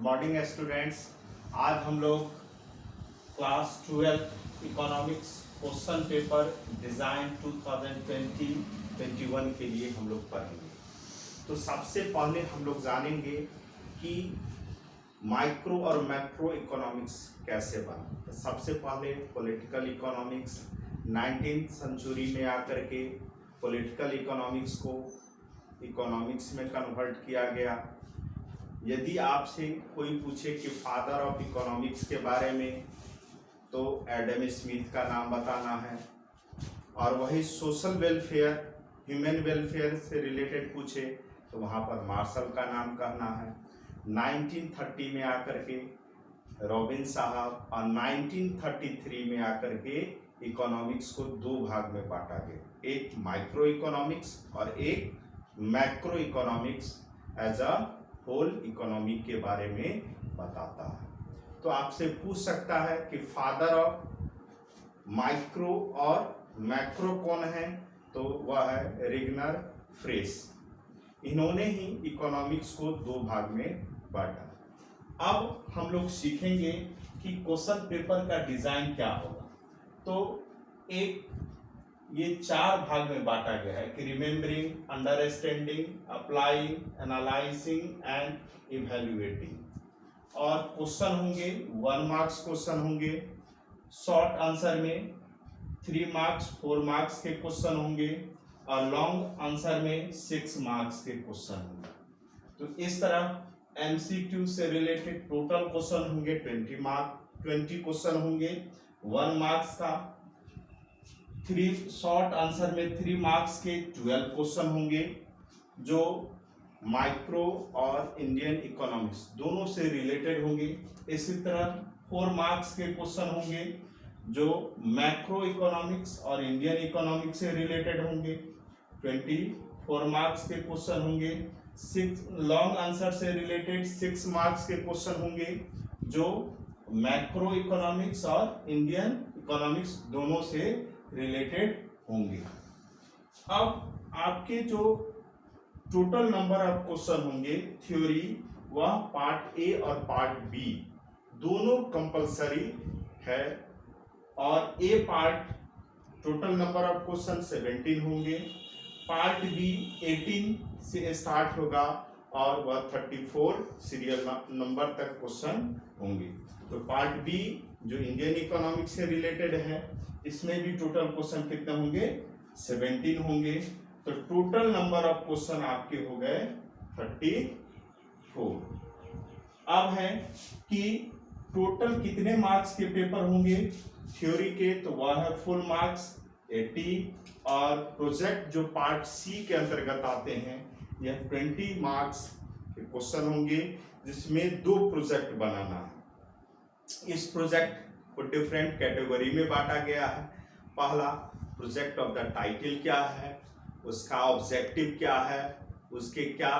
Morning students. आज हम लोग class 12 economics question paper design 2020-21 के लिए हम लोग पढ़ेंगे। तो सबसे पहले हम लोग जानेंगे कि माइक्रो और मैक्रो इकोनॉमिक्स कैसे बना। तो सबसे पहले पॉलिटिकल इकोनॉमिक्स 19th सेंचुरी में आकर के पॉलिटिकल इकोनॉमिक्स को इकोनॉमिक्स में कन्वर्ट किया गया। यदि आपसे कोई पूछे कि फादर ऑफ इकोनॉमिक्स के बारे में, तो एडम स्मिथ का नाम बताना है। और वही सोशल वेलफेयर, ह्यूमन वेलफेयर से रिलेटेड पूछे तो वहाँ पर मार्शल का नाम कहना है। 1930 में आकर के रॉबिन साहब और 1933 में आकर के इकोनॉमिक्स को दो भाग में बांटा गया, एक माइक्रो इकोनॉमिक्स और एक macroeconomics as a whole economy के बारे में बताता है। तो आपसे पूछ सकता है कि फादर ऑफ माइक्रो और मैक्रो कौन है, तो वह है रिगनर फ्रेस। इन्होंने ही इकोनॉमिक्स को दो भाग में बांटा। अब हम लोग सीखेंगे कि क्वेश्चन पेपर का डिजाइन क्या होगा। तो एक ये चार भाग में बांटा गया है कि remembering, understanding, applying, analysing and evaluating. और क्वेश्चन होंगे 1 मार्क्स क्वेश्चन होंगे, शॉर्ट आंसर में 3 मार्क्स 4 मार्क्स के क्वेश्चन होंगे और लॉन्ग आंसर में 6 मार्क्स के क्वेश्चन होंगे। तो इस तरह एमसीक्यू से रिलेटेड टोटल क्वेश्चन होंगे 20 क्वेश्चन होंगे 1 मार्क्स का। 3 शॉर्ट आंसर में 3 मार्क्स के 12 क्वेश्चन होंगे जो माइक्रो और इंडियन इकोनॉमिक्स दोनों से रिलेटेड होंगे। इसी तरह 4 मार्क्स के क्वेश्चन होंगे जो मैक्रो इकोनॉमिक्स और इंडियन इकोनॉमिक्स से रिलेटेड होंगे। 24 मार्क्स के क्वेश्चन होंगे। 6 लॉन्ग आंसर से रिलेटेड 6 मार्क्स के क्वेश्चन होंगे जो मैक्रो इकोनॉमिक्स और इंडियन इकोनॉमिक्स दोनों से रिलेटेड होंगे। अब आपके जो टोटल नंबर ऑफ क्वेश्चन होंगे थ्योरी, वह पार्ट ए और पार्ट बी दोनों कंपलसरी है। और A part total number of questions 17 होंगे, पार्ट बी 18 से स्टार्ट होगा और वह 34 सीरियल नंबर तक क्वेश्चन होंगे। तो पार्ट बी जो इंडियन इकोनॉमिक्स से रिलेटेड है, इसमें भी टोटल क्वेश्चन कितने होंगे 17 होंगे। तो टोटल नंबर ऑफ क्वेश्चन आपके हो गए 34। अब है कि टोटल कितने मार्क्स के पेपर होंगे थ्योरी के, तो वह है फुल मार्क्स 80 और प्रोजेक्ट जो पार्ट सी के अंतर्गत आते हैं यह 20 मार्क्स के क्वेश्चन होंगे जिसमें 2 प्रोजेक्ट बनाना है। इस प्रोजेक्ट को डिफरेंट कैटेगरी में बांटा गया है। पहला प्रोजेक्ट ऑफ द टाइटल क्या है, उसका ऑब्जेक्टिव क्या है, उसके क्या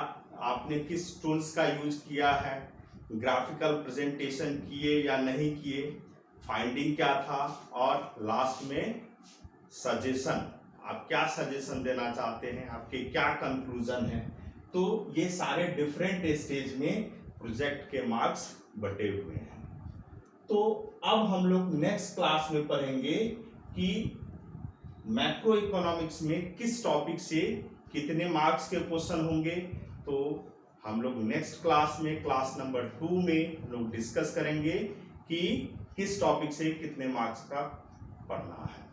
आपने किस टूल्स का यूज किया है, ग्राफिकल प्रेजेंटेशन किए या नहीं किए, फाइंडिंग क्या था, और लास्ट में सजेशन, आप क्या सजेशन देना चाहते हैं, आपके क्या कंक्लूजन है। तो ये सारे डिफरेंट स्टेज में प्रोजेक्ट के मार्क्स बटे हुए हैं। तो अब हम लोग नेक्स्ट क्लास में पढ़ेंगे कि मैक्रो इकोनॉमिक्स में किस टॉपिक से कितने मार्क्स के क्वेश्चन होंगे। तो हम लोग नेक्स्ट क्लास में क्लास नंबर 2 में हम लोग डिस्कस करेंगे कि किस टॉपिक से कितने मार्क्स का पढ़ना है।